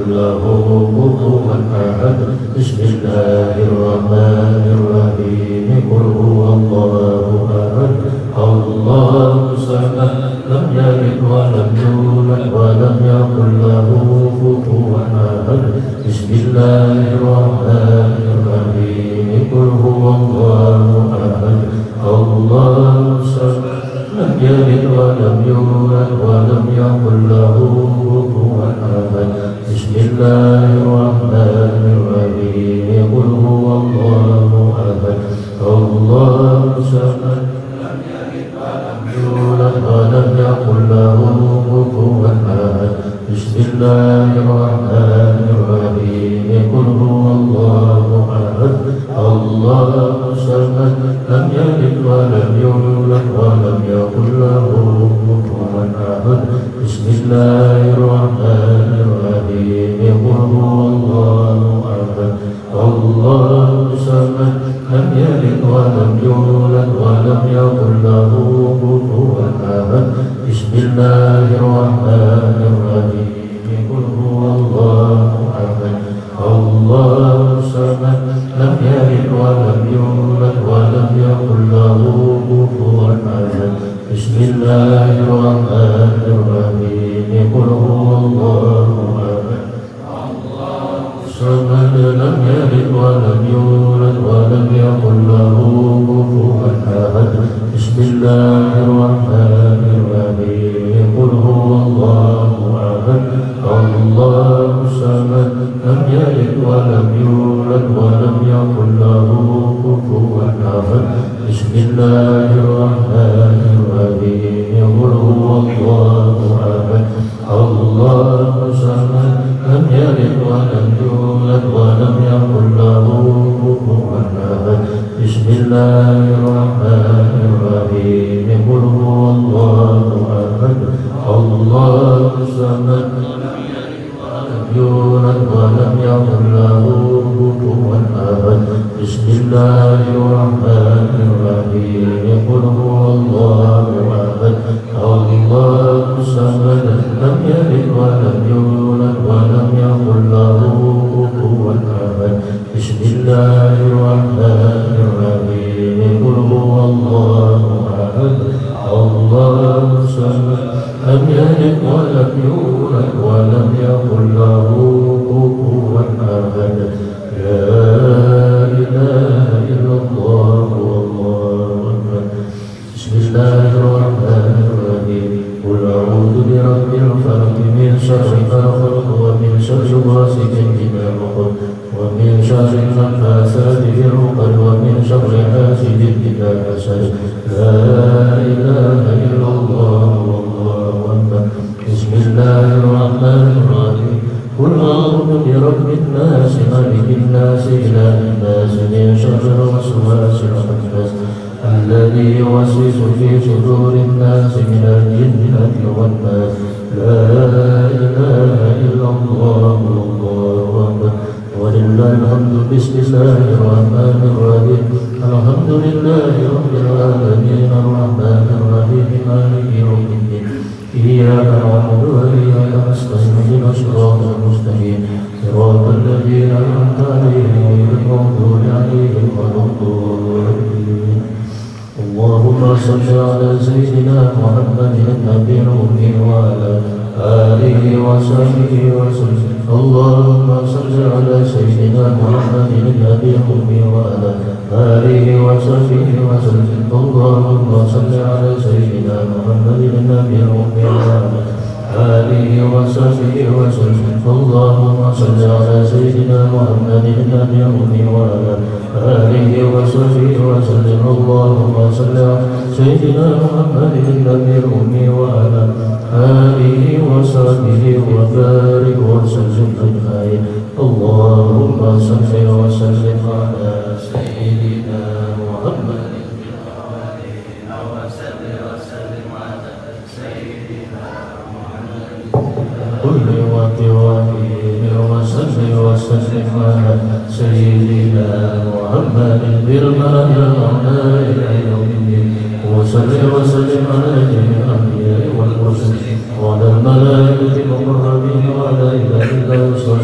له كفوا أحد بسم الله الرحمن الرحيم قل هو الله أحد الله الصمد لم يلد ولم يولد ولم يكن له كفوا أحد بسم الله الرحمن الرحيم قل هو الله أحد الله الصمد لم يلد ولم يولد ولم يكن له كفوا أحد بسم الله الرحمن الرحيم قل هو الله أحد الله الصمد لم يلد ولم يولد ولم يكن له كفوا أحد بسم الله الرحمن الرحيم قل هو الله أحد الله الصمد لم يلد ولم يولد ولم يكن له كفوا أحد بسم الله الرحمن الرحيم قل هو الله أحد الله الصمد لم يلد ولم يولد ولم يكن له كفوا أحد بسم الله الرحمن الرحيم قل هو الله أحد الله الصمد لم يلد ولم يولد ولم يكن له كفوا أحد بسم الله الرحمن الرحيم قل هو الله أحد الله الصمد لم يلد ولم يولد ولم يكن له كفوا أحد بسم الله الرحمن الرحيم قل هو الله أحد الله الصمد لم يلد ولم يولد ولم يكن له كفوا أحد بسم الله الرحمن الرحيم قل هو الله أحد الله الصمد لم يلد ولم يولد ولم يكن له كفوا أحد بسم الله الرحمن الرحيم قل هو الله أحد الله الصمد لم يلد ولم يولد ولم يكن له كفوا أحد بسم الله الرحمن الرحيم قل هو الله أحد الله الصمد لم يلد ولم يولد ولم يكن له كفوا أحد بسم الله الرحمن الرحيم قل هو الله أحد الله الصمد لم يلد ولم يولد ولم يكن له كفوا أحد لا إله إلا الله والله أكبر بسم الله الرحمن الرحيم قل أعوذ برب الفلق من شر ما خلق ومن شر غاسق إذا وقب ومن شر النفاثات في العقد ومن شر حاسد إذا حسد لا إله إلا الله والله أكبر بسم الله الرحمن الرحيم قل أعوذ برب الناس ملك الناس إله الناس من شر الوسواس الخناس الذي يوسوس في صدور الناس من الجنة والناس لا إله إلا الله والله أكبر ولله الحمد بسم الله الرحمن الرحيم الحمد لله رب العالمين الرحمن الرحيم مالك يوم الدين إياك نعبد وإياك نستعين اهدنا الصراط المستقيم صراط الذين أنعمت عليهم غير المغضوب عليهم ولا الضالين اللهم صل على سيدنا محمد النبي الأمي وعلى آله وصحبه وسلم اللهم صل على سيدنا محمد النبي الأمي وعلى آله وصحبه وسلم اللهم صل على سيدنا محمد النبي الأمي وعلى آله وصحبه وسلم اللهم صل على سيدنا محمد النبي الأمي وعلى آله وصحبه وسلم اللهم صل على سيدنا محمد النبي الأمي وعلى آله وصحبه وبارك وسلم أجمعين اللهم صل وسلم على سيدنا محمد كل وقت وصل وسلم على سيدنا محمد بالمعنى إلى يوم الدين وصل وسلم على جميع الأنبياء والمرسلين وعلى الملائكة المقربين وعلى عباد الله الصالحين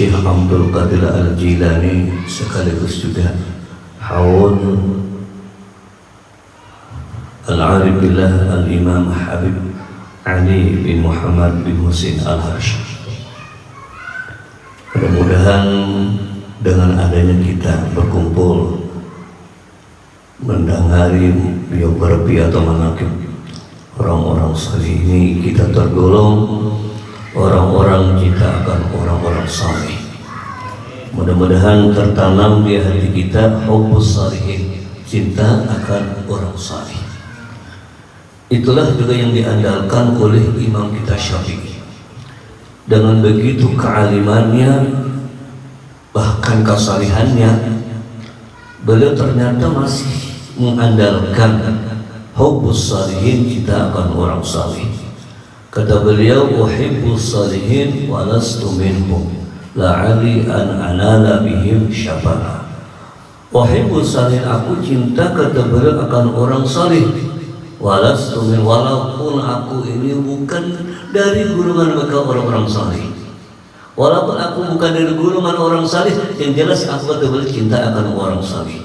Syekh Abdul Qadir Al-Jilani sekaligus juga haul Al-Arif Billah Al-Imam Habib Ali bin Muhammad bin Husin Al-Harshi. Mudah-mudahan dengan adanya kita berkumpul mendengari biografi atau manaqib orang-orang saleh ini, kita tergolong orang-orang ciptaan orang-orang saleh. Mudah-mudahan tertanam di hati kita hubbus salihin, cinta akan orang saleh. Itulah juga yang diandalkan oleh Imam kita Syafi'i. Dengan begitu kealimannya, bahkan kesalihannya, beliau ternyata masih mengandalkan hubbus salihin, cinta akan orang saleh. Kata beliau, uhibbus salihin wa lastu minhum la'ali an anala bihim syafa'ah. Uhibbus salihin, aku cinta, kata beliau, akan orang saleh. Wa lastu min, walaupun aku ini bukan dari golongan mereka orang-orang saleh. Walaupun aku bukan dari golongan orang saleh, yang jelas aku kata beliau cinta akan orang saleh.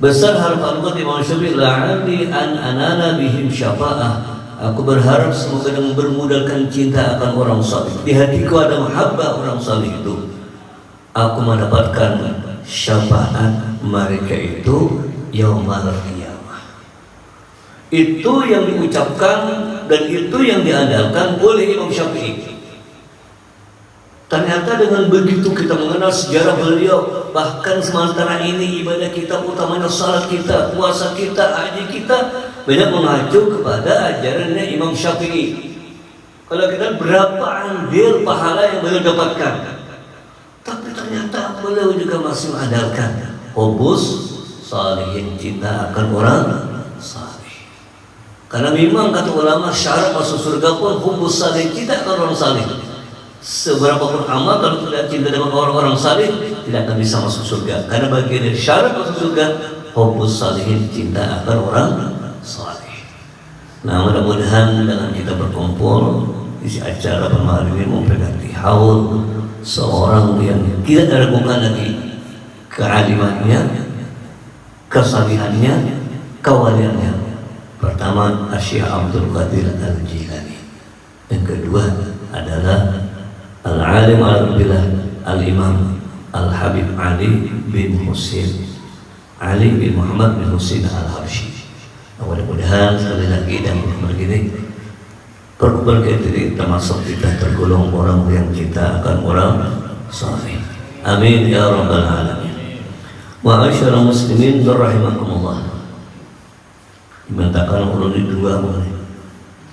Besar harapan buat Imam Syafi'i, la'ali an anala bihim syafa'ah. Aku berharap semoga dengan bermodalkan cinta akan orang saleh, di hatiku ada mahabbah orang saleh itu, aku mendapatkan syafaat mereka itu yaumul qiyamah. Itu yang diucapkan dan itu yang diandalkan oleh Imam Syafi'i. Ternyata dengan begitu kita mengenal sejarah beliau, bahkan sementara ini ibadah kita utamanya salat kita, puasa kita, haji kita banyak mengacu kepada ajarannya Imam Syafi'i. Kalau kita berapa andil pahala yang beliau dapatkan, tapi ternyata beliau juga masih mengandalkan hubbus salihin, cinta akan orang saleh. Karena memang kata ulama syarat masuk surga pun hubbus salihin, cinta akan orang saleh. Seberapa pun amal kalau tidak cinta dengan orang-orang saleh tidak akan bisa masuk surga. Karena bagian dari syarat masuk surga hubbus salihin, cinta akan orang saleh. Nah, mudah-mudahan dengan kita berkumpul isi acara malam ini memperingati haul seorang yang tidak diragukan lagi kealimannya, kesalihannya, kewaliannya. Pertama, Syekh Abdul Qadir Al-Jilani. Yang kedua adalah Al-Alim Al-Billah Al-Imam Al-Habib Ali bin Husin Ali bin Muhammad bin Husin Al-Harshi. Mudah-mudahan sekali lagi dan begini perkumpul kita ini termasuk kita tergolong orang yang cinta akan orang saleh. Amin ya rabbal alamin. Ma'asyiral muslimin rahimakumullah. Dimintakan ulun dua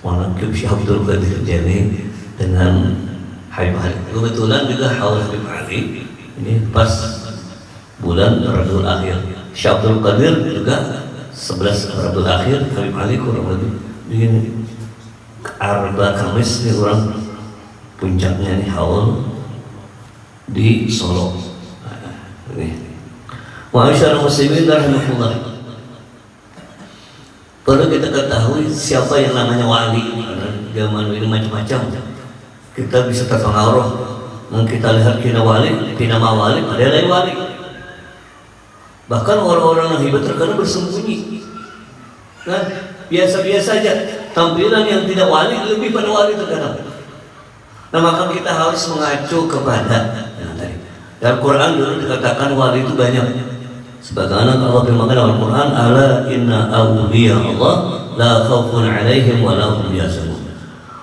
manaqib Syekh Abdul Qadir Jani dengan Habib Ali. Kebetulan juga haul Habib Ali ini pas bulan Rabiul Akhir. Syekh Abdul Qadir juga 11 Rabiul Akhir, Habib Ali kurang lebih begini Arba Kamis ini orang puncaknya nih haul di Solo. Ma'asyiral muslimin rahimakumullah. Perlu kita ketahui siapa yang namanya wali. Zaman ini macam-macam. Kita bisa terpengaruh. Dan kita lihat kina wali, nama wali, ada lain wali. Bahkan orang-orang yang hebat terkadang bersembunyi. Kan? Biasa-biasa saja. Tampilan yang tidak wali lebih pada wali terkadang. Nah, maka kita harus mengacu kepada dalam Quran dulu dikatakan wali itu banyak. Sebagaimana Allah firmankan dalam Quran, ala inna awliya Allah la khaufun alaihim wa la hum yahzanun.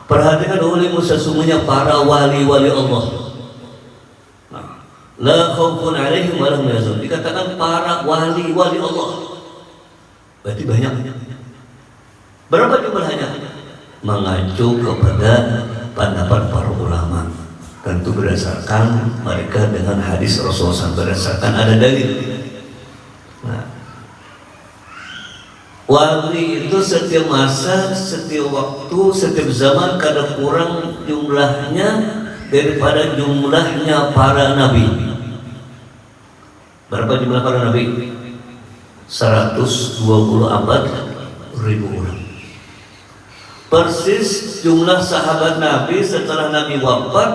Perhatikan olehmu sesungguhnya para wali-wali Allah. La khaufun alaihim wa la hum yahzanun. Dikatakan para wali-wali Allah. Berarti banyak. Berapa jumlahnya? Mengacu kepada pendapat para ulama. Tentu berdasarkan mereka dengan hadis Rasulullah, berdasarkan ada dalil. Nah, wali itu setiap masa, setiap waktu, setiap zaman kadang kurang jumlahnya daripada jumlahnya para nabi. Berapa jumlah para nabi? 124.000 orang. Persis jumlah sahabat Nabi setelah Nabi wafat,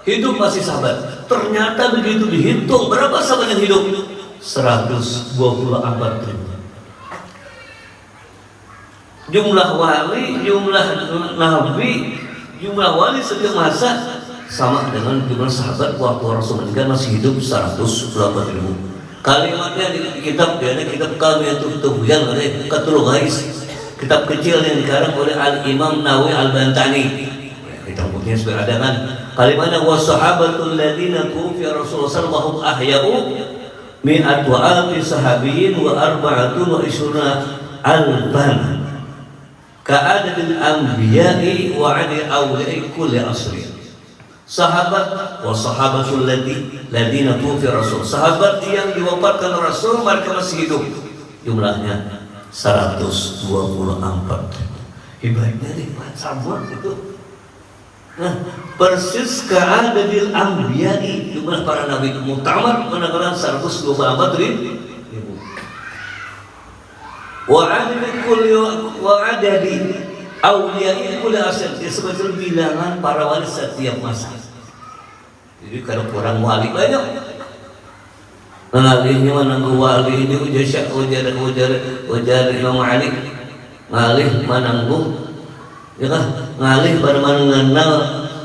hidup masih sahabat. Ternyata begitu dihitung, berapa sahabat yang hidup? 124.000. Jumlah wali, jumlah nabi, jumlah wali setiap masa sama dengan jumlah sahabat waktu Rasul meninggal masih hidup 124.000. Kalimatnya di kitab kami itu Tughyan oleh Qatul Ghais, kitab kecil yang dikarang oleh Al-Imam Nawawi Al-Bantani. Kita punya sudah ada kan kalimatnya wassahabatul ladzina tuwfiya Rasulullah sallallahu ahya'u mi'at wa alfi sahabiyyin wa arba'atun wa ishruna alban ka'adadil anbiya'i wa 'adil awliya'i kulli asri. Sahabat wa sahabatul ladzina tuwfiya Rasul, sahabat yang diwafatkan Rasul mereka masih hidup, jumlahnya 124. Hebatnya nih sahabat itu. Nah, persis ka'adadil anbiya'i, jumlah para nabi muktamar menanggalan 124.000. Wa adadi awliya'i kulli asr, disebutkan bilangan para wali setiap masa. Jadi kalau kurang wali banyak. Ngalihnya menanggu wali ini ujar Imam Ali. Ngalih menanggu, ya kan? Ngalih pada mengenal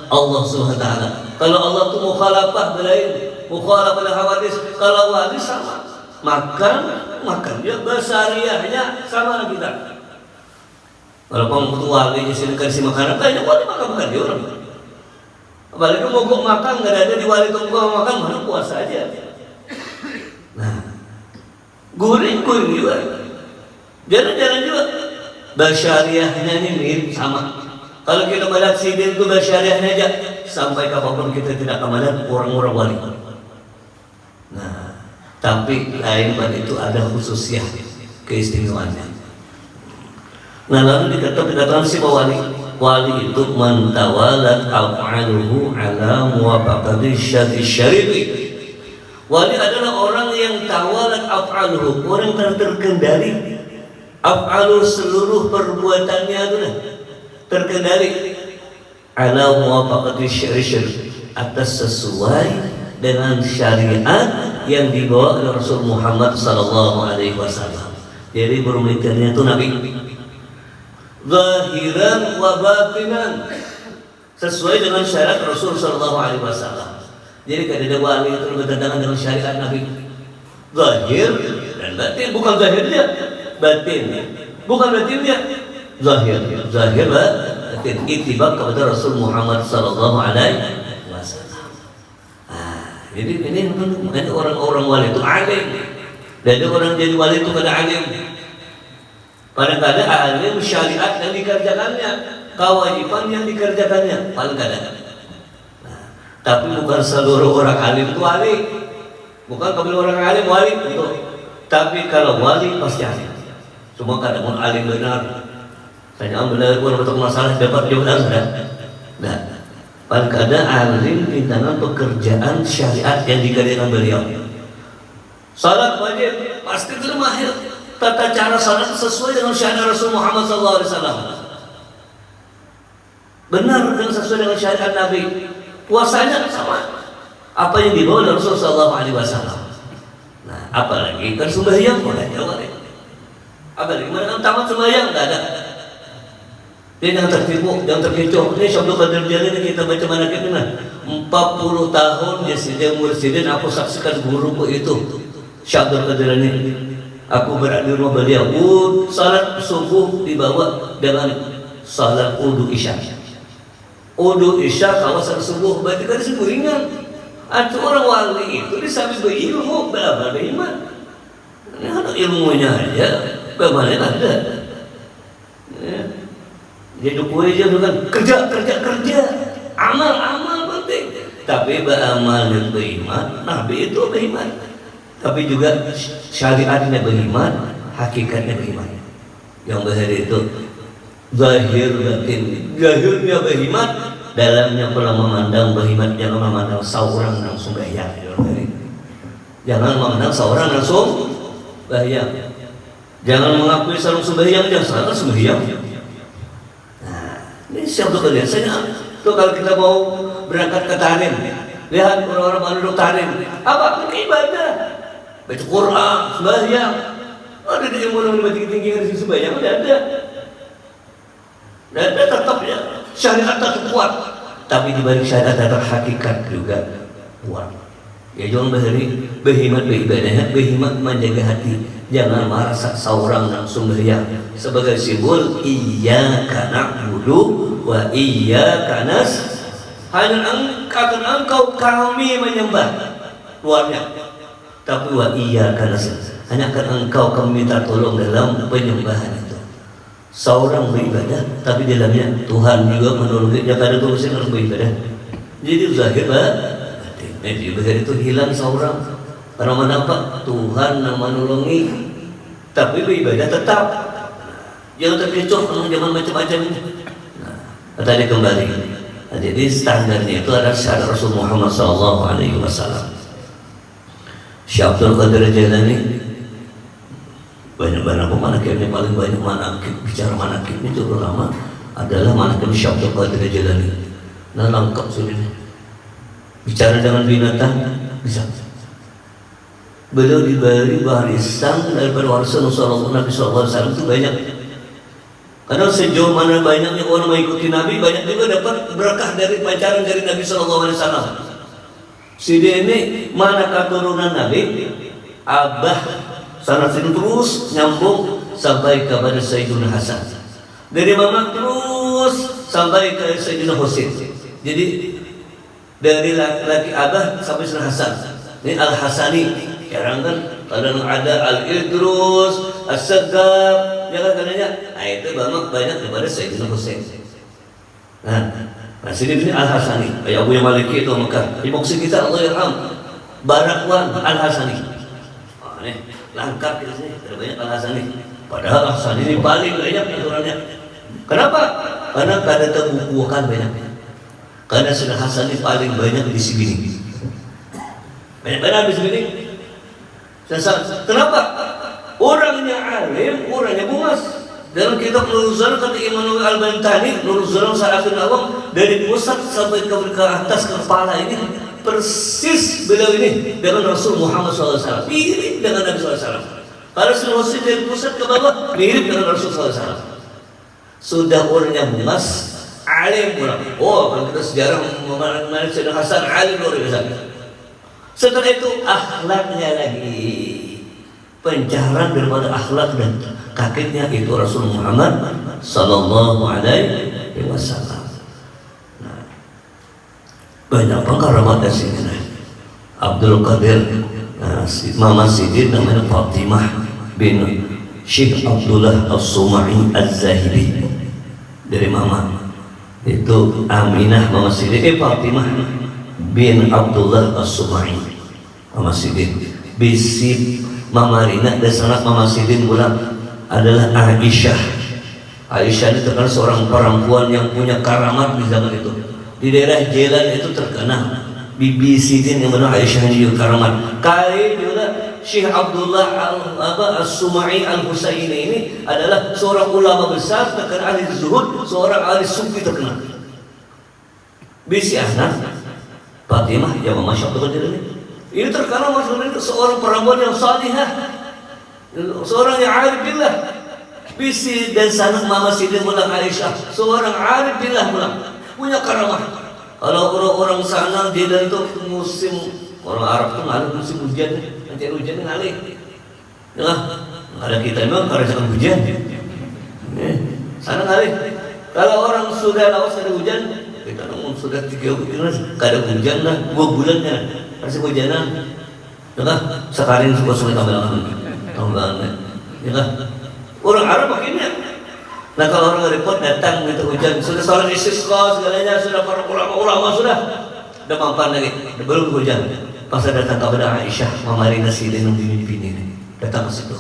Allah Subhanahu wa taala. Kalau Allah itu mukhalafah belain, mukhalafah hawadis. Kalau wali sama, makan dia basariahnya sama dengan kita. Kalau kamu wali di sini kasih makanan, kayaknya wali makan dia orang. Apalagi mogok makan nggak ada di wali tunggu makan, mana puasa aja. Nah, guring juga, jalan-jalan juga. Basyariahnya ini mirip sama. Kalau kita melihat sidin itu basyariahnya aja, sampai kapanpun kita tidak akan melihat orang-orang wali. Nah, tapi lain pada itu ada khususnya, keistimewaannya. Nah, lalu dikatakan si wali itu mantawalat af'aluhu ala muwafaqati syari'i. Wali adalah orang yang tawalat af'aluhu, orang yang terkendali af'alu seluruh perbuatannya itu terkendali ala muwafaqati syari'i, atas sesuai dengan syariat yang dibawa oleh Rasul Muhammad sallallahu alaihi wasallam. Jadi berumikirnya itu Nabi zahiran wa batinan, sesuai dengan syariat Rasul sallallahu alaihi wasallam. Jadi kada ada wali itu bertentangan dengan syariat Nabi. Zahir dan batin, bukan zahirnya, batinnya. Bukan batinnya, zahir batin. Ittiba kepada Rasul Muhammad sallallahu alaihi wasallam. Jadi ini makanya orang-orang wali itu alim. Dan orang jadi wali itu kada alim. Kadang-kadang alim syariat yang dikerjakannya, kewajiban yang dikerjakannya, paling kadang. Tapi bukan seluruh orang alim itu wali. Bukan kalau orang alim wali itu. Tapi kalau wali pasti alim. Cuma kadang alim benar. Saya benar pun betul masalah dapat dia benar sudah. Nah, paling kadang alim di dalam pekerjaan syariat yang dikerjakan beliau. Salat wajib pasti termahir. Tata cara salat sesuai dengan syariat Rasul Muhammad SAW. Benar dan sesuai dengan syariat Nabi. Puasanya sama apa yang dibawa oleh Rasul sallallahu alaihi wasallam. Nah, apalagi kan sembahyang boleh jawab. Apalagi mereka tamat sembahyang enggak ada. Dia jangan tertipu, jangan terkecoh. Ini Syabdul Qadir Jalil kita baca mana kita 40 tahun dia sidin mursidin aku saksikan guruku itu Syabdul Qadir ini. Aku berada di rumah beliau. Salat subuh dibawa dengan salat wudu isya. Wudu isya kawasan subuh, berarti kan subuh ringan. Ada orang wali itu disambil berilmu, beriman. Ini ada ilmunya aja, bagaimana ada. Ya. Jadi kue aja bukan kerja, amal penting. Tapi beramal dan beriman, Nabi itu beriman. Tapi juga syariatnya beriman, hakikatnya beriman. Yang bahari itu zahir batin. Zahirnya beriman, dalamnya pula memandang beriman. Jangan memandang seorang langsung sembahyang. Jangan memandang seorang langsung sembahyang. Jangan mengakui seorang sembahyang, jangan salah sembahyang. Nah, ini siapa kerja? Saya tuh kalau kita mau berangkat ke Tarim, Lihat orang-orang penduduk Tarim, apa? Ibadah, baca Quran, sembahyang. Ada di ilmu lebih tinggi dari sembahyang, tidak ada. Dan tetap ya syariat tetap kuat, tapi di balik syariat tetap hakikat juga kuat. Ya jangan berhemat beribadah, berhemat menjaga hati. Jangan merasa seorang langsung berhiyang sebagai simbol iyyaka na'budu wa iyyaka nasta'in. Hanya akan engkau kami menyembah luarnya, tapi wa iyyaka nasta'in, hanya akan engkau kami minta tolong dalam penyembahan itu. Seorang beribadah tapi dalamnya Tuhan juga menolong dia, pada tulisnya harus beribadah. Jadi zahir ibadah itu hilang seorang karena mendapat Tuhan yang menolongi, tapi beribadah tetap. Jangan terkecoh kalau zaman macam-macam ini. Nah, tadi kembali. Nah, jadi standarnya itu adalah syariat Rasul Muhammad SAW. Syekh Abdul Qadir Jailani banyak manakibnya, paling banyak manakib, bicara manakib itu ulama adalah manakib Syekh Abdul Qadir Jailani. Nah, lengkap sudah. Bicara dengan binatang bisa. Beliau diberi warisan daripada warisan Nabi SAW itu banyak. Karena sejauh mana banyaknya orang mengikuti Nabi, banyak juga dapat berkah dari pancaran dari Nabi SAW. Si ini mana keturunan Nabi, abah sanatin terus nyambung sampai kepada Sayyidina Hasan. Dari mama terus sampai ke Sayyidina Husain. Jadi dari laki-laki abah sampai Sayyidina Hasan. Ini Al-Hasani. Sekarang kan kadang ada Al-Idrus, As-Sagab, ya kan katanya. Nah itu banyak daripada Sayyidina Husain. Nah sini Al-Hasani. Kayak Abu Maliki itu Mekah. Di maksud kita Allah Yarham Barakwan Al-Hasani. Oh, ini lengkap di sini. Terbanyak Al-Hasani. Padahal Al-Hasani ini paling banyak aturannya. Kenapa? Karena kada terbukukan banyak. Karena Sayyidina Hasan ini paling banyak di sini. Banyak di sini. Kenapa? Orangnya alim, orangnya bungas. Dalam kitab Nurul Zalam kata Imam Al-Bantani, Nurul Zalam Salafin Awam, dari pusat sampai ke atas kepala ini persis beliau ini dengan Rasul Muhammad SAW, mirip dengan Nabi SAW. Kalau Rasul dari pusat ke bawah mirip dengan Rasul SAW. Sudah orangnya bungas, alim pula. Oh, kalau kita sejarah mengenai Sayyidina Hasan, alim luar biasa. Setelah itu akhlaknya lagi, pencerahan daripada akhlak dan kakeknya itu Rasul Muhammad Sallallahu Alaihi Wasallam. Nah, banyak pengkaramat di sini. Abdul Qadir, Mama Sidin namanya Fatimah bin Syekh Abdullah As-Sumai Az-Zahidi dari Mama. Itu Aminah Mama Sidin, Fatimah bin Abdullah As-Sumai Mama Sidin. Bisi Mama Rina dan sanak Mama Sidin pulang adalah Aisyah. Aisyah itu terkenal seorang perempuan yang punya karamat di zaman itu. Di daerah Jelan itu terkenal Bibi Sidin yang benar Aisyah ini karamat. Kali juga Syekh Abdullah As-Sumai Al-Husaini ini adalah seorang ulama besar terkenal ahli zuhud, seorang ahli sufi terkenal. Bisi anak Fatimah yang Masya Allah ini terkenal maksudnya seorang perempuan yang salihah, seorang yang arif billah. Bisi dan sanak Mama Sidin pulang Aisyah, seorang arif billah pulang, punya karamah. Kalau orang-orang sana dia dan itu musim orang Arab itu ada musim hujan, nanti hujan ngalih. Ya, ada kita memang karena jangan hujan. Sana ngalih. Kalau orang sudah lawas ada hujan, kita ngomong sudah 3 bulan, kada hujan lah, 2 bulan ya, masih hujanan. Ya kan? Sekarang suka tambahan. Ya kan? Orang Arab begini. Nah kalau orang repot datang gitu hujan, sudah sholat istisqa segalanya, sudah para ulama sudah mampan lagi, belum hujan. Pas datang kepada Aisyah, Mama Rina Sidin yang dimimpi ini, datang ke situ,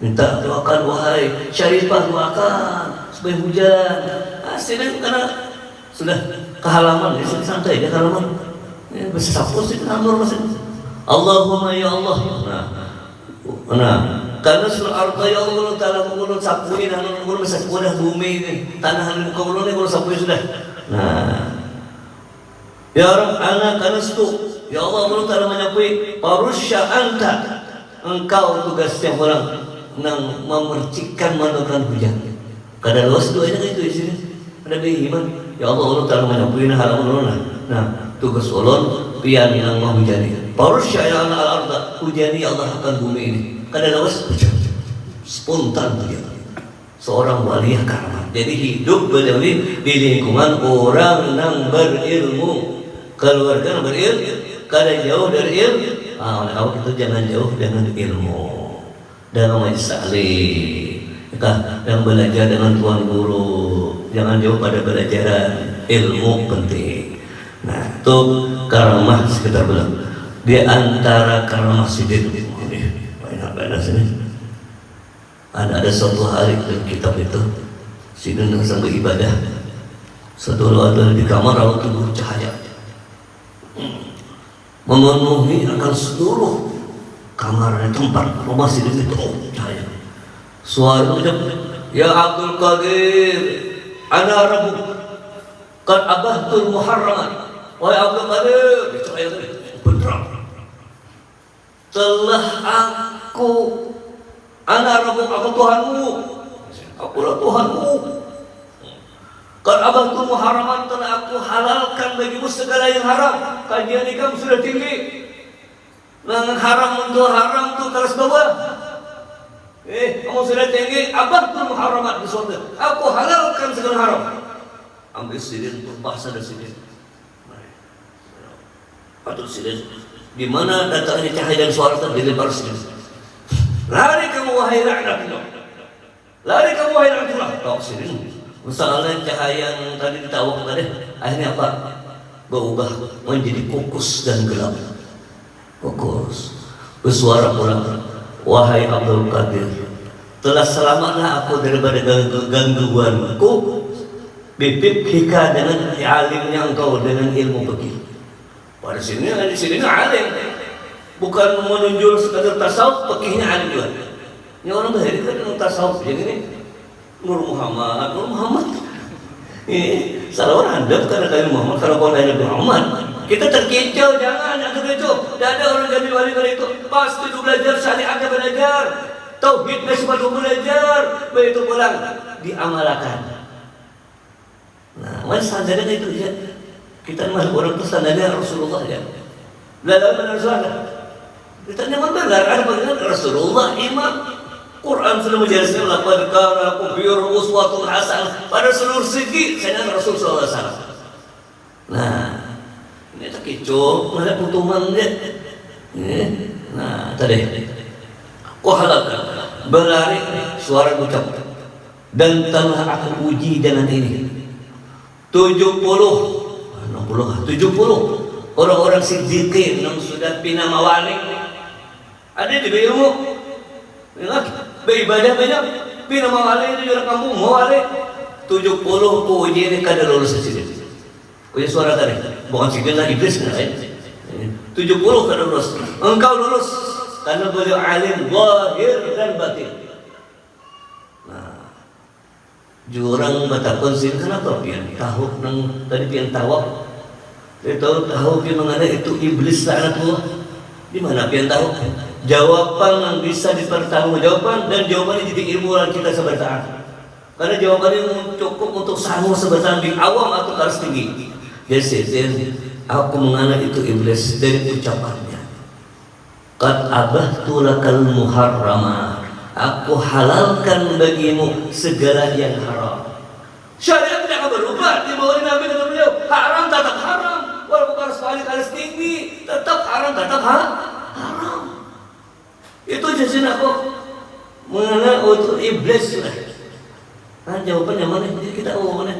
minta doakan wahai Syarifah, doakan supaya hujan. Sidin karena sudah ke halaman, santai dia ke halaman, bisa sapu sih namur masih. Allahumma ya Allah. Nah, karena surah arda ya Allah Ta'ala mengulut sapuin, mengulut sapuin bumi ini, tanah muka mulut ini kalau sapuin sudah. Nah, Ya Rabb, ana kanastu. Ya Allah, Allah Ta'ala menyapui parusya anta. Engkau tugasnya orang nang memercikan menukan hujan. Kada luas doanya itu isinya. Ada iman. Ya Allah, Allah Ta'ala menyapui halaman ulun. Nah, tugas ulun pian yang menghujani. Parusya ya al-arda, hujani Allah akan bumi ini. Kada luas spontan dia. Seorang wali karamat. Jadi hidup beliau di lingkungan orang yang berilmu. Keluarga berilmu, kada jauh dari ilmu. Oleh awak itu jangan jauh dengan ilmu, dengan majlis taklim, dan belajar dengan tuan guru. Jangan jauh pada belajaran ilmu penting. Nah, itu karamah sekitar belum. Di antara karamah sidik ini banyak sini. Ada suatu hari dalam kitab itu sidin sampai ibadah. Satu ada di kamar lalu tubuh cahaya memenuhi akan seluruh kamar dan tempat rumah sidin itu cahaya. Suara ucap, ya Abdul Qadir, ana rabbuk qad abahtul muharramat. Wahai Abdul Qadir, cahaya tadi benar. Telah aku ana rabbuk, aku Tuhanmu. Akulah Tuhanmu. Qad abahtul muharramat, telah aku halalkan bagimu segala yang haram. Kajian kamu sudah tinggi. Nang haram untuk haram tu keras bawah. Kamu sudah tinggi. Abahtul muharramat di surga. Aku halalkan segala haram. Ambil sidin tumpah sada sidin. Patut sidin. Di mana datangnya cahaya dan suara dilempar sidin. Lari kamu wahai laknatullah. Lari kamu wahai laknatullah. Tahu sidin. Misalnya cahaya yang tadi ditawak tadi, akhirnya apa? Berubah menjadi kukus dan gelap. Kukus. Bersuara pula, wahai Abdul Qadir, telah selamatlah aku daripada gangguanku. Bibit hika dengan alimnya engkau dengan ilmu fikih. Pada sini di sini alim, bukan menunjuk sekadar tasawuf, fikihnya alim juga. Ini orang berhari kan tasawuf jadi ini. Nur Muhammad. Salah orang handap karena kali Muhammad, kalau kau Nabi Muhammad. Kita terkecoh, jangan terkecoh. Tidak ada orang jadi wali kalau itu. Pasti itu belajar syariatnya belajar, tauhidnya semua belajar, begitu pulang diamalkan. Nah, mana standarnya itu ya? Kita masuk orang itu standarnya Rasulullah ya. Belajar benar Rasulullah. Kita nyaman benar ada bagaimana Rasulullah imam. Quran sudah menjelaskan laqad kana lakum fi uswatun hasanah pada seluruh segi saya Rasul sallallahu alaihi wasallam. Nah, ini tak kecoh, ada putuman dia. Nah, tadi aku halalkan berlari suara ucap dan telah aku uji dengan ini 70 orang-orang siddiqin yang sudah bina mawali ada di ilmu beribadah banyak, bina mawali itu juga kamu mawali 70 uji ini kada lulus sidin. Punya suara tadi, bukan sidin lah iblis kan? 70 kada lulus. Engkau lulus karena beliau alim zahir dan batin. Nah, jurang batakon sin kenapa pian tahu nang tadi pian tawak. Dia tahu pian mengenai itu iblis laknatullah. Di mana pian tahu? Jawaban yang bisa dipertanggungjawabkan dan jawabannya jadi ilmu kita sebentar. Karena jawabannya cukup untuk sanggup sebentar di awam atau kelas tinggi. Jadi aku mengenal itu iblis dari ucapannya. Qad abahtu lakal muharrama. Aku halalkan bagimu segala yang haram. Syariat tidak akan berubah di bawah Nabi kata beliau. Haram tetap haram. Walaupun kelas tinggi tetap haram tetap haram. Itu jasin aku mengenai untuk iblis sudah. Nah, jawabannya mana? Kita mana?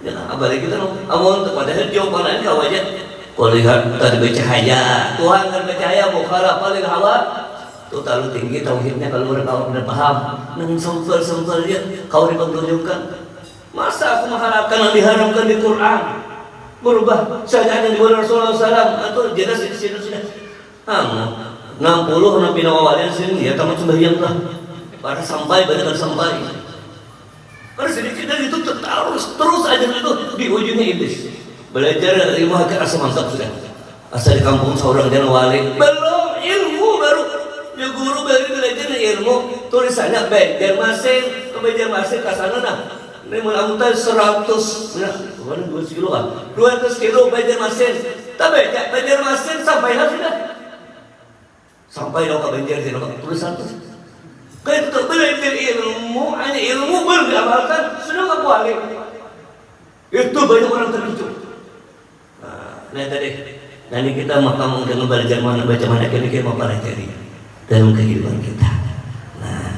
Ya, apalagi kita ngomong padahal jawabannya kau aja. Kau lihat tadi bercahaya, Tuhan kan bercahaya, mukhalaf paling hawa. Itu terlalu tinggi tauhidnya kalau mereka benar paham. Nang sempel dia kau dipertunjukkan. Masa aku mengharapkan yang diharamkan di Quran berubah saja yang dibuat Rasulullah SAW atau jelas di sini sudah. 60 Nabi Nawawalian sini ya tamat sembahyang lah. Pada sampai banyak sampai. Karena sedikit dari itu terus aja itu di ujungnya iblis. belajar ilmu hakikat asa mantap sudah. Asa di kampung seorang jangan wali belum ilmu baru ya guru baru belajar ilmu tulisannya Banjarmasin ke Banjarmasin ke sana nah ini melakukan 100 nah 200 kilo kan 200 kilo Banjarmasin tapi Banjarmasin sampai sudah sampai dong ke Banjar sih tulisan tuh kayak itu belajar ilmu hanya ilmu belum diamalkan sudah nggak wali itu banyak orang terkejut. Nah tadi nanti kita mau dengan belajar mana baca mana kira-kira mau pelajari dalam kehidupan kita. Nah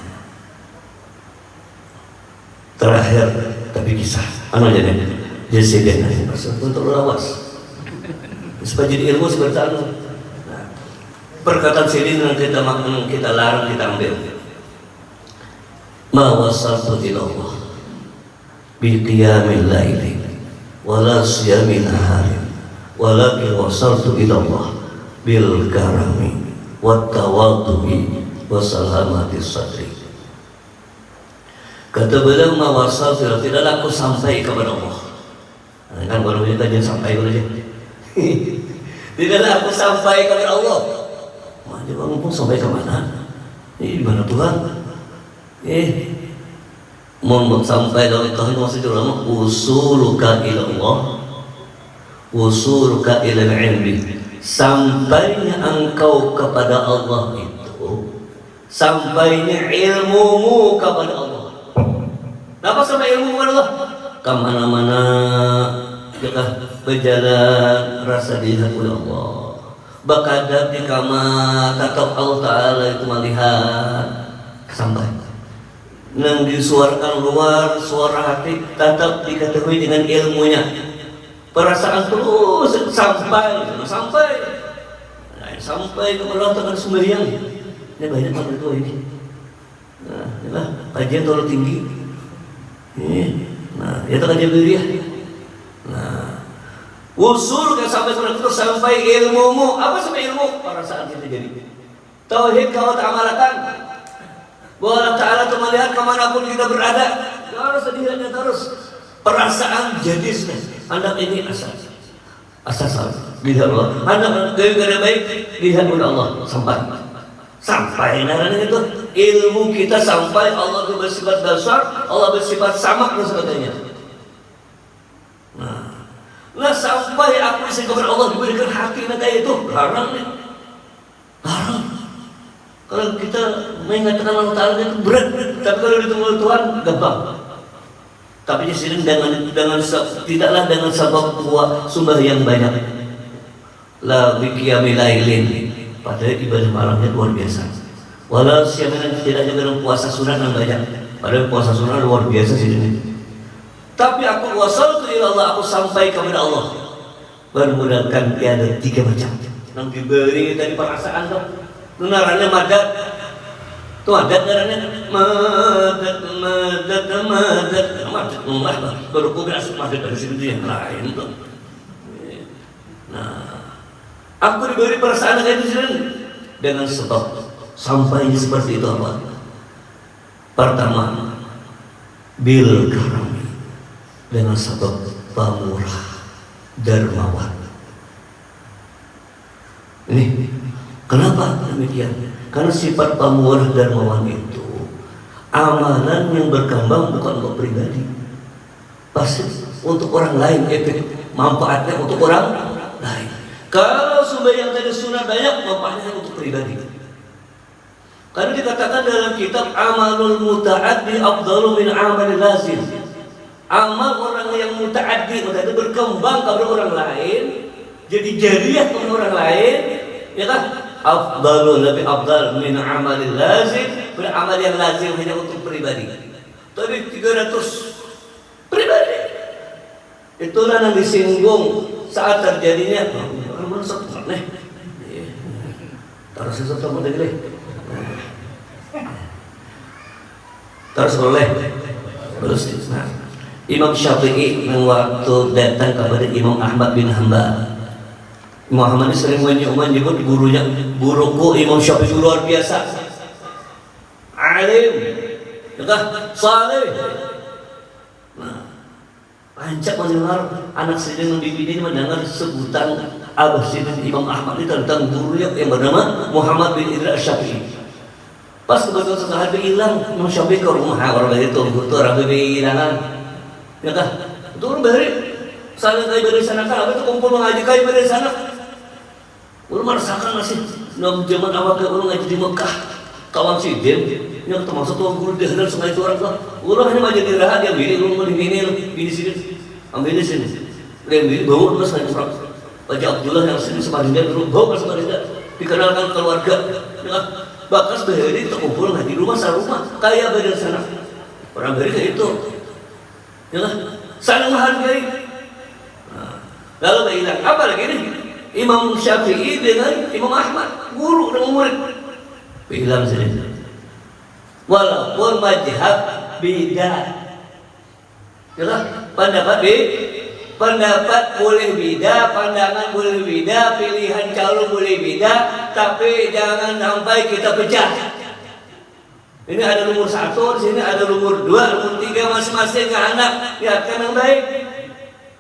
terakhir tapi kisah aja nih jadi untuk lawas supaya jadi ilmu seperti itu. Nah, perkataan sini yang kita larang kita ambil ma wasaltu ila Allah bi qiyamil laili wala siyamin nahari walakin wasaltu ila Allah bil karami wat tawaddu'i wa salamatis sadri. Kata beliau ma wasaltu tidaklah aku sampai kepada Allah. Nah, kan baru kita jangan sampai kepada dia. Tidaklah aku sampai kepada Allah. Mana bang sampai ke mana? Ini di mana Tuhan? Mau sampai dalam Tuhan maksudnya ulama usuluka ilallah usuluka ilal ilmi sampainya engkau kepada Allah itu sampainya ilmumu kepada Allah. Kenapa sampai ilmu kepada Allah? Kemana-mana kita berjalan rasa dilihat oleh Allah bakadab di kamar tatap Allah Ta'ala itu melihat sampai yang disuarakan luar suara hati tetap diketahui dengan ilmunya perasaan terus sampai ke merontakan sembahyang ini banyak apa itu ini nah inilah kajian terlalu tinggi ini nah itu kajian beriah nah usul kan sampai terus sampai ilmumu apa sampai ilmu perasaan kita jadi tauhid kau tak amalkan bahwa Allah Ta'ala itu melihat kemanapun kita berada harus dilihatnya terus perasaan jadi anak ini asal lihat Allah anak gara-gara baik lihat oleh Allah sampai naranya itu ilmu kita sampai Allah itu bersifat dasar Allah bersifat samak dan sebagainya nah sampai aku bisa kepada Allah diberikan hati kayak itu larang larang. Kalau kita mengatakan Allah Ta'ala itu berat, tapi kalau ditunggu Tuhan gampang. Tapi di sini tidaklah dengan sebab buah sumber yang banyak. La biqiyamil lailin pada ibadah malamnya luar biasa. Walau siang tidak juga dengan puasa sunat yang banyak. Padahal puasa sunat luar biasa sini. Tapi aku wasaltu ila Allah, aku sampai kepada Allah. Bermudahkan tiada 3 macam. Yang diberi tadi perasaan tuh. Narannya madat tuh madat narannya madat baru kugas madat dari sini yang lain tuh. Nah aku diberi perasaan kayak itu dengan sebab sampainya seperti itu apa? Pertama bil karami dengan sebab pamurah dermawan. Ini kenapa demikian? Karena sifat pamurah dermawan itu amalan yang berkembang bukan untuk pribadi, pasti untuk orang lain, efek manfaatnya untuk orang lain. Kalau sumber yang tadi sunat banyak, manfaatnya untuk pribadi. Karena dikatakan dalam kitab amalul muta'addi afdalu min amalil lazim. Amal orang yang muta'addi itu berkembang kepada orang lain, jadi jariah kepada orang lain, ya kan? Afdalu lebih afdal min amalil lazim, beramal yang lazim hanya untuk pribadi. Tapi 300 pribadi. Itulah yang disinggung saat terjadinya. Terus sesuatu mau deh. Terus boleh. Terus nah. Imam Syafi'i waktu datang kepada Imam Ahmad bin Hanbal. Muhammad sering menyebut gurunya, guruku Imam Syafi'i luar biasa, alim, saleh. Nah, Pancak mendengar anak sidin yang dibini mendengar sebutan Abah Sidin Imam Ahmad ini tentang gurunya yang bernama Muhammad bin Idris Syafi'i. Pas kebetulan setengah hari hilang, Imam Syafi'i ke rumah orang dari itu, orang bebe hilangan, ya kan? Itu orang beri, sana kayu dari sana kan, apa itu kumpul mengaji kayu dari sana. Orang merasakan masih dalam zaman awal ke orang ngaji di Mekah, kawan Sidin, yang termasuk tuan guru di Hadar Sungai itu orang tua. Orang hanya ngaji di Rahat, dia bini, orang bini Sidin. Ambil di sini, dia bawa terus naik perang. Baca Abdullah yang sini Samarinda dulu bawa ke Samarinda, dikenalkan keluarga. Ya, bahkan sehari terkumpul di rumah sarumah, kaya dari sana. Orang dari itu, ya, saling menghargai. Nah, lalu bilang apa lagi ini? Imam Syafi'i dengan Imam Ahmad, guru dengan murid. Bilang sini, walaupun mazhab beda. Yalah, pendapat boleh beda, pandangan boleh beda, pilihan calon boleh beda, tapi jangan sampai kita pecah. Ini ada nomor 1, di sini ada nomor 2, nomor 3 masing-masing anak. Lihatkan yang baik.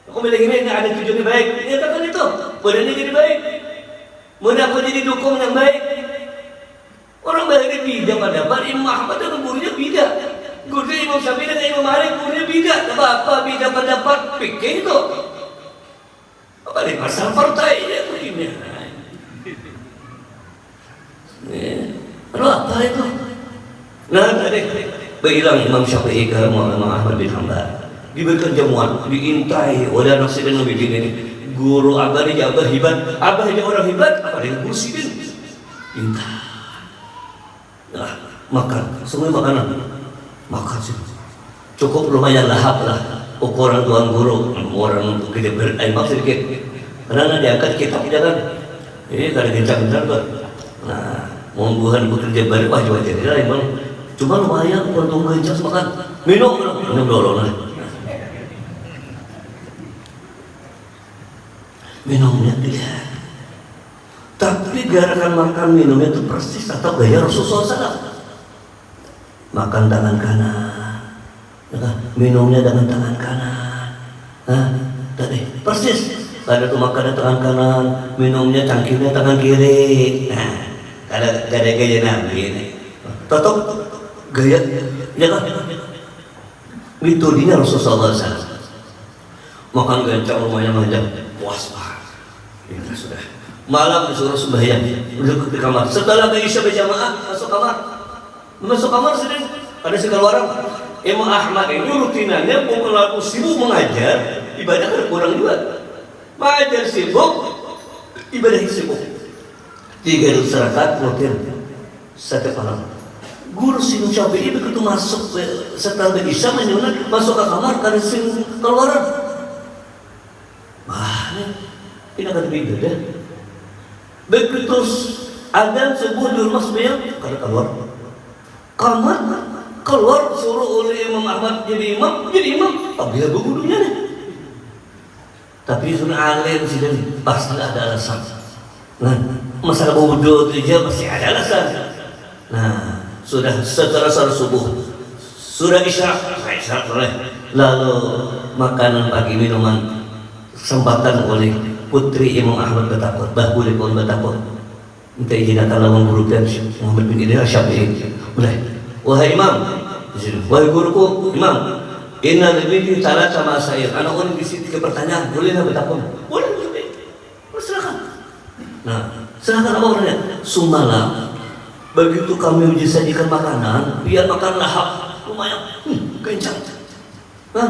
Aku bilang ini ada tujuan yang baik. Nyatakan itu, badannya jadi baik. Mudah aku jadi dukung yang baik. Orang baik beda pendapat, Imam Ahmad dan gurunya beda. Guru Imam Syafi'i dan Imam Malik gurunya beda. Apa beda pendapat pikir itu? Apa di pasal partai ya begini? Apa itu? Nah tadi bilang Imam Syafi'i ke Imam Ahmad bin Hanbal diberikan jamuan, diintai oleh anak sidin Nabi ini. Guru abah ini abah hebat, abah ini orang hebat. Apa dia guru sidin? Intai. Nah, makan semua makanan. Makan sih cukup lumayan lahap lah ukuran tuan guru orang untuk kita berimak sedikit karena diangkat kitab jangan ini kada kencang-kencang kan. Nah membuat bekerja balik wajib-wajib dia emang cuma lumayan untuk kencang makan minum dulu lah minumnya dia tapi gerakan makan minumnya itu persis atau gaya Rasulullah SAW. Makan tangan kanan, minumnya dengan tangan kanan. Tadi persis. Ada tuh makan tangan kanan, minumnya cangkirnya tangan kiri. Nah, ada gaya Nabi ini. Tetap gaya, ya kan? Metodenya Rasulullah SAW. Makan gancang rumahnya macam puas banget. Ini sudah. Malam disuruh sembahyang, duduk di kamar. Setelah Isya berjamaah masuk kamar. Masuk kamar sedang ada segala orang. Imam Ahmad itu rutinannya kalau sibuk mengajar, ibadah kurang juga. Mengajar sibuk, ibadah sibuk. 3 rakaat rutin setiap malam. Guru Imam Syafi'i begitu masuk setelah Isya menyunat masuk ke kamar karena sing keluaran. Wah, ini akan beda deh. Begitu adzan subuh di rumah sebenarnya karena keluar. Kamar keluar suruh oleh Imam Ahmad jadi imam, dia berwudunya nih. Tapi sudah alim sih dan pasti ada alasan. Nah, masalah wudu itu dia pasti ada alasan. Nah, sudah setelah salat subuh, sudah isya boleh. Lalu makanan pagi minuman kesempatan oleh putri Imam Ahmad bertakwa, boleh pun bertakwa. Minta izin akan lawan guru dan Muhammad bin Idris Syafi'i. Boleh. Wahai Imam, wahai guruku Imam, inna lebih salah sama saya. Anak orang di sini ke pertanyaan, boleh nggak bertakwa? Boleh. Silakan. Nah, silakan apa orangnya? Semalam begitu kami menyajikan makanan, biar makan lahap lumayan, kencang. Nah,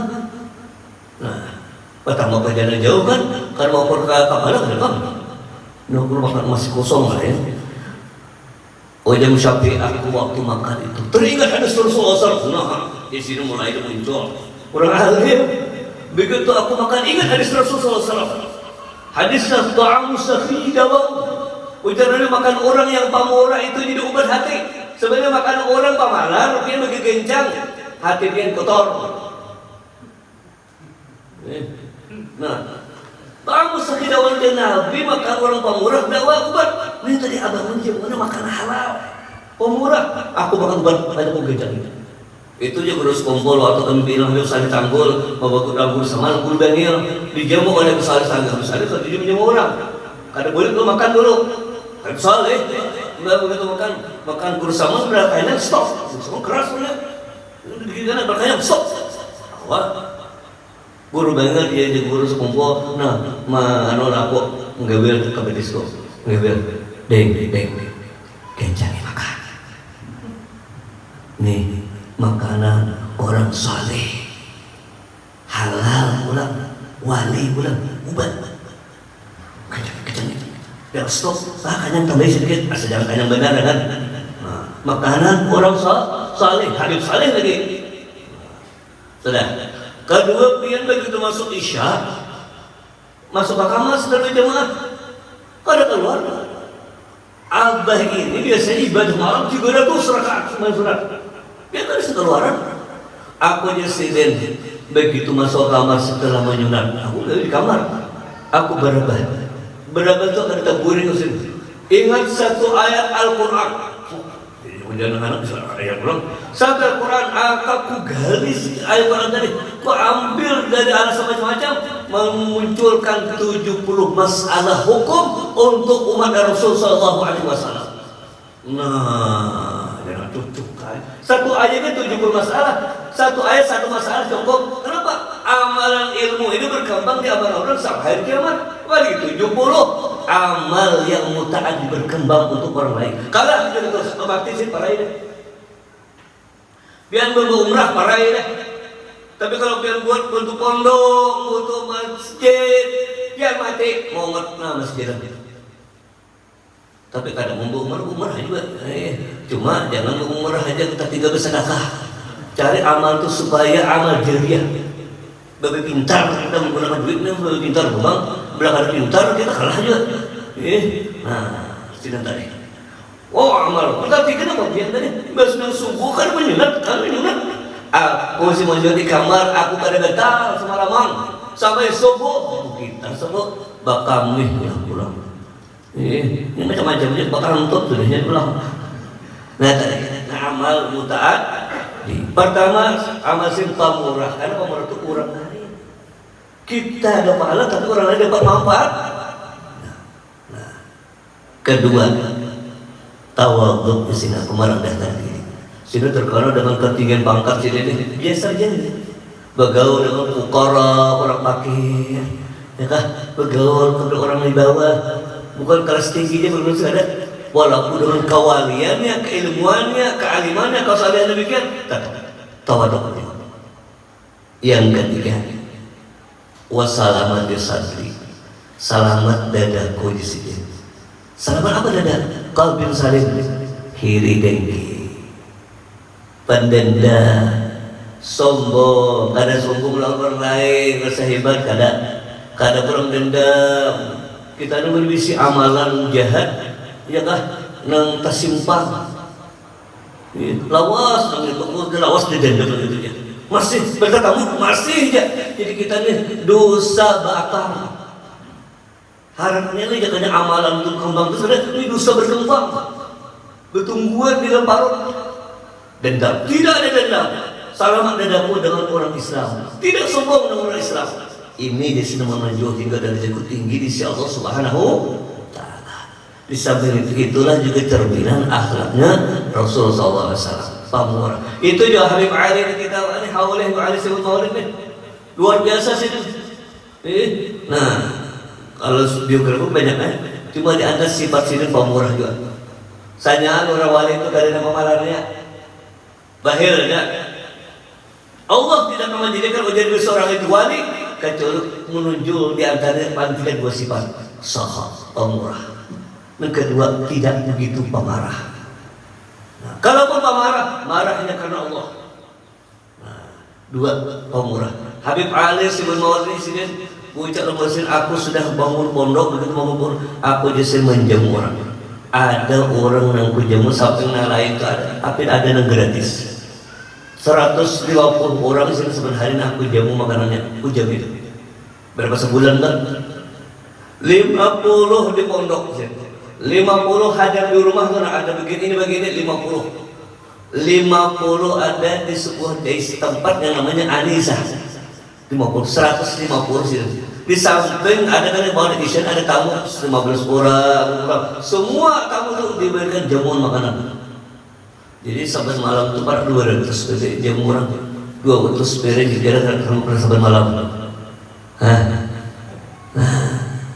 pertama perjalanan jauh kan, karena mau ke kapal kan? Nunggu makan masih kosong lah ya. Oh jam Syafi'i aku waktu makan itu teringat ada Rasulullah SAW. Nah, di sini mulai muncul orang alim. Begitu aku makan ingat hadis Rasulullah SAW. Hadisnya ta'amu sakhi dawau. Ucapan makan orang yang pamora itu jadi obat hati. Sebenarnya makan orang pamalar dia bagi kencang, hati dia kotor. Nah, kamu sekidawan dan Nabi makan orang pemurah dakwah ubat. Ini tadi abang menjadi mana makan halal pemurah. Aku makan ubat ada pun gejala. Itu juga guru sekumpul waktu kami bilang Habib Saleh Tanggul membawa guru sama guru Daniel dijamu oleh Habib Saleh Tanggul. Habib Saleh kalau jadi menjamu orang kada boleh dulu makan dulu. Habib Saleh udah begitu makan guru sama udah kayaknya stop semua keras udah begini berkayanya stop. Wah guru Daniel dia jadi guru sekumpul nah anu aku nggak ke disko nggak deng kencangnya makan nih makanan orang saleh halal pulang wali pulang ubat kejang ya stop kanyang tambah sedikit asal jangan kanyang benar kan nah, makanan orang saleh Habib Saleh lagi sudah kedua pian begitu masuk isya masuk ke kamar sedang berjamaah kada keluar abah ini biasanya ibadah malam 300 rakaat surat dia kan keluaran aku nyesiden begitu masuk kamar setelah menyunat aku dari di kamar aku berabah itu akan taburin ingat satu ayat Al-Quran kemudian anak ayat ulang satu Al-Quran aku gali ayat Quran tadi aku ambil dari alasan macam-macam memunculkan 70 masalah hukum untuk umat Rasul sallallahu alaihi wasallam. Nah, jangan cucukkan. Satu ayatnya 70 masalah, satu ayat satu masalah cukup. Kenapa? Amalan ilmu ini berkembang di amalan orang sampai hari kiamat. Wali 70 amal yang mutaat berkembang untuk orang lain. Kalau kita terus membaptisin para ini, biar berumrah para ini. Tapi kalau biar buat untuk pondok, untuk masjid, biar mati mau ngetna masjid. Tapi kadang mau umrah juga. Cuma jangan umrah aja kita tinggal bersedekah. Cari amal itu supaya amal jariah. Babi pintar kita menggunakan duitnya, babi pintar memang belakang pintar kita kalah juga. Nah, sidang tadi. Oh amal, berarti kenapa biar tadi? Basna subuh kan menyunat. Aku sih mau di kamar, aku kada betal semalaman sampai subuh. Kita subuh bakal nih pulang. Ini macam-macam dia bakal nutup sudahnya pulang. Nah tadi, amal mutaat. Pertama amal simpah murah, karena pamurah itu kurang. Kita ada pahala tapi orang lain dapat manfaat. Nah, kedua tawadhu di sini pemarah datang ini. Sini terkenal dengan ketinggian pangkat sini biasa aja nih. Bergaul dengan fuqara, orang fakir, ya kan? Bergaul dengan orang di bawah, bukan kelas tinggi dia belum ada. Walaupun dengan kewaliannya, keilmuannya, kealimannya, kesalahan demikian, tawadhu. Yang ketiga, wassalamat sadri, selamat dadaku di sini. Selamat apa dada? Qalbin salim, kiri dengki. Pendenda, sombong, kada sombong lawan orang lain, rasa hebat, kada kurang dendam. Kita ini berbisi amalan jahat, ya kah? Nang tasimpang, lawas, nang itu lawas dendam itu ya. Masih berkatamu masih ya. Jadi kita ini dosa bakar. Harapannya ini jangan amalan untuk kembang itu sudah ini dosa berkembang, bertumbuhan di dalam parut. Dendam, tidak ada dendam. Selamat dadaku dengan orang Islam, tidak sombong dengan orang Islam. Ini di sini menunjuk hingga dari jago tinggi di sisi Allah Subhanahu Ta'ala. Di samping itu itulah juga cerminan akhlaknya Rasulullah SAW. Pamurah. Itu juga Habib Ali kita ini Haulih Ali sebut Maulid ini luar biasa sih. Nah, kalau biografi banyak kan, cuma di atas sifat sini pamurah juga. Sanya orang wali itu dari nama malarnya. Bahirnya Allah tidak menjadikan menjadi seorang itu wali kecuali menunjuk di antara pantikan dua sifat sahah, pemurah. Yang kedua tidak begitu pemarah. Nah, kalaupun pemarah, marahnya karena Allah. Nah, dua pemurah. Habib Ali Sibun Mawali sini ucap lepasin aku sudah bangun pondok begitu bangun pondok aku jadi menjamu orang. Ada orang yang kujamu sampai lain itu ada, tapi ada yang gratis. 150 orang sini sebenarnya aku jamu makanannya, aku jamu itu. Berapa sebulan kan? 50 di pondok, 50 hadam di rumah kan ada begini 50. 50 ada di sebuah tempat yang namanya Anisa. 150 sih. Di samping ada kan mau edition, ada tamu 15 orang. Semua tamu tuh diberikan jamuan makanan. Jadi sampai malam itu pada 200 jamuan, 200 piring jarak sampai malam.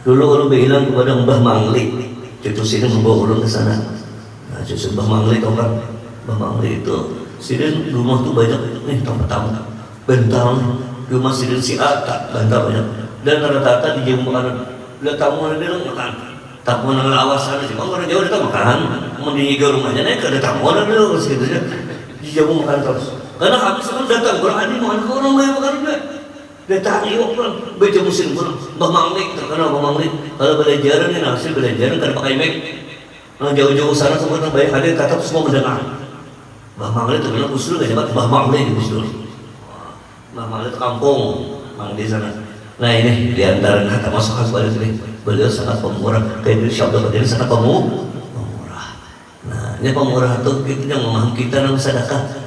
Dulu orang bilang kepada Mbah Mangli, cucu sini membawa orang ke sana. Nah, cucu Mbah Mangli tau kan? Mbah Mangli itu sini rumah tuh banyak nih tamu-tamu, bental rumah sini si Ata, bental banyak. Dan rata-rata di jamu makanan, lihat tamu ada bilang makan, tamu nang awasan sih, orang jauh datang makan, mau di rumahnya naik ada tamu ada bilang gitu aja, di jamu makan terus. Karena habis kan datang orang ini makan orang banyak makan juga. Datang yuk orang baca musim orang Mbah Mangli terkenal Mbah Mangli kalau belajaran ini hasil belajaran karena pakai mic jauh-jauh sana semua orang banyak hadir tetap semua mendengar. Mbah Mangli terkenal usul nggak cepat Mbah Mangli di usul. Mbah Mangli itu kampung Mangli sana. Nah ini diantara kata masakan beliau sangat pemurah, kayak Syekh Abdul Qadir sangat pemurah. Nah ini pemurah tuh kita yang memahami kita dalam sedekah.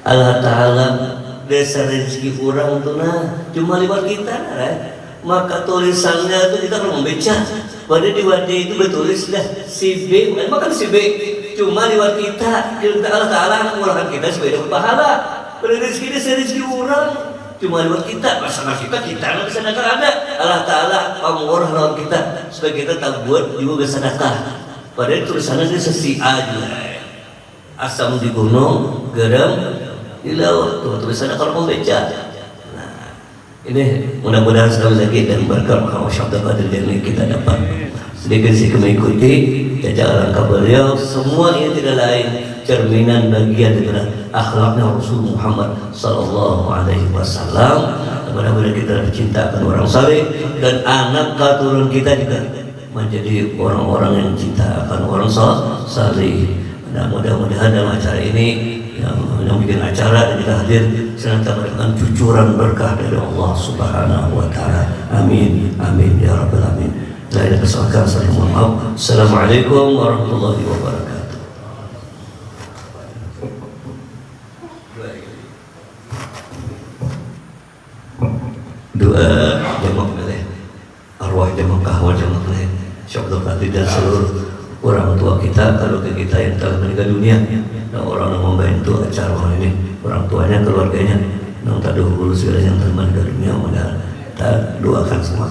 Allah Ta'ala dasar rezeki orang tuh nah cuma lewat kita nah. Maka tulisannya itu kita perlu membaca. Pada di wajah itu bertulis dah si B, bukan si B, cuma lewat kita. Allah Ta'ala mengurangi kita sebagai pahala. Pada rezeki ini rezeki orang cuma lewat kita, masalah kita nggak bisa sedekah ada. Allah Ta'ala pamurah lewat kita supaya kita tak buat juga bersedekah. Padahal tulisannya itu sesi A juga. Asam di gunung, garam di laut. Tulisannya kalau mau baca. Nah, ini mudah-mudahan sekali lagi dan berkah Muhammad Syekh Abdul Qadir yang kita dapat sedikit mengikuti jejak langkah beliau. Semua ini tidak lain cerminan bagian daripada akhlaknya Rasul Muhammad Sallallahu Alaihi Wasallam. Mudah-mudahan kita dicintakan orang saleh dan anak keturunan kita juga menjadi orang-orang yang cinta akan orang saleh. Dan mudah-mudahan dalam acara ini yang bikin acara dan kita hadir senantiasa mendapatkan cucuran berkah dari Allah Subhanahu Wa Taala. Amin, amin ya rabbal alamin. La ilaha illallah. Assalamualaikum warahmatullahi wabarakatuh. Doa jamak boleh, arwah jamak kahwa jamak boleh. Syekh Abdul Qadir dan seluruh orang tua kita, keluarga kita yang telah meninggal dunia, dan orang yang membantu acara malam ini, orang tuanya, keluarganya, yang tak dahulu segala yang telah meninggal dunia, kita doakan semua.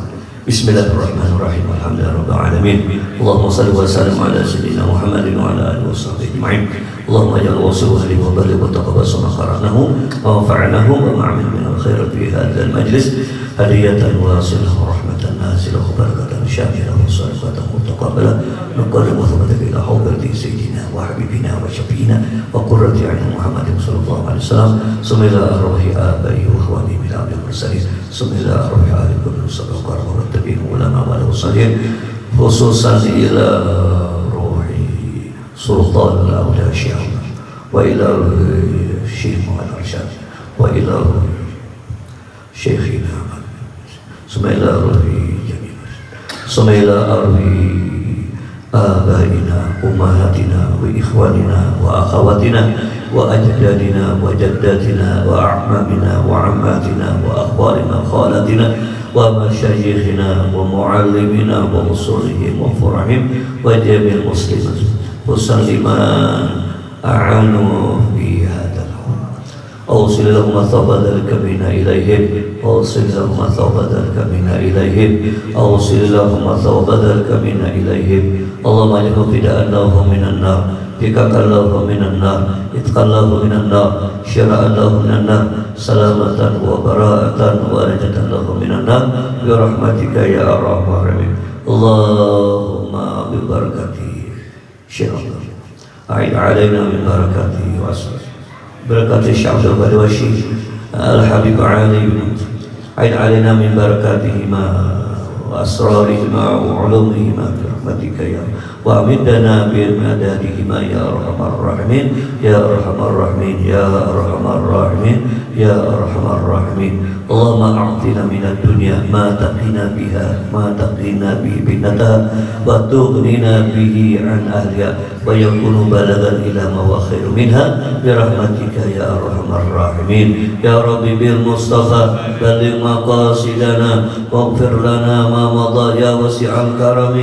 Bismillahirrahmanirrahim. Alhamdulillahirabbil alamin. Allahumma shalli wa sallim ala sayyidina Muhammadin wa ala alihi washabbihi ajma'in. Allahumma ij'al wasfuhu li wa baligh wa taqabbal ma qara'nahu wa fa'alnahu wa ma'amil min al-khair fi hadzal majlis hadiyatan wasilah wa rahmatan nazilah wa barakatan syamilah wa salawatan mutaqabbalah nuqarribu thabataka ila hawdati sayyidina wa habibina wa syafiina wa qurrati a'yun Muhammadin sallallahu alaihi wasallam. Sumila arwahi abai wa ikhwani min al mursalin. Sumila arwahi ahli kulli sallallahu wa tabi'in ulama wa salihin khususan ila ruhi sultan al-awliya syekh wa ila syekh Muhammad Arsyad wa ila syekhina sumila ruhi jami'an sumila arwi abaina ummahatina wa ikhwanina wa akhawatina wa ajdadina wa jaddatina wa a'mamina wa ammatina wa akhwalina khalatina wa masyayikhina wa muallimina wa usulihim wa furahim wa jami'il muslimin musalliman a'anu fi hadal أوصل لهم ثواب ذلك منا إليهم أوصل لهم ثواب ذلك منا إليهم أوصل لهم ثواب ذلك منا إليهم اللهم اجعلهم فداء لهم من النار فكاكا لهم من النار إتقا لهم من النار شراء لهم من النار سلامة وبراءة ونجاة لهم من النار برحمتك يا أرحم الراحمين اللهم ببركته شيخ الله أعد علينا من بركاته وأسره بركات الشعب والوشي الحبيب علي عيد علينا من بركاتهما وأسرارهما وعلومهما برحمتك يا وأمدنا بمدادهما يا أرحم الراحمين يا أرحم الراحمين يا أرحم الراحمين يا أرحم الراحمين. اللهم أعطنا من الدنيا ما تقينا به بنتها وتغننا به عن أهلها ويكون بلغا إلى ما هو خير منها برحمتك يا أرحم الراحمين. يا رب بالمصطفى بلغ مقاصدنا واغفر لنا ما مضى يا واسع الكرم.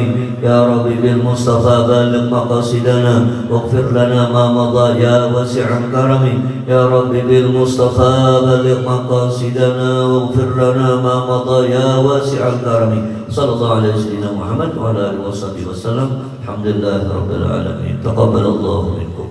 يا رب بالمصطفى بلغ مقاصدنا واغفر لنا ما مضى يا واسع الكرم. يا رب بالمصطفى بلغ مقاصدنا واغفر لنا ما مضى يا واسع الكرم. صلى الله عليه سيدنا محمد وعلى آله وصحبه وسلم. الحمد لله رب العالمين. تقبل الله منكم.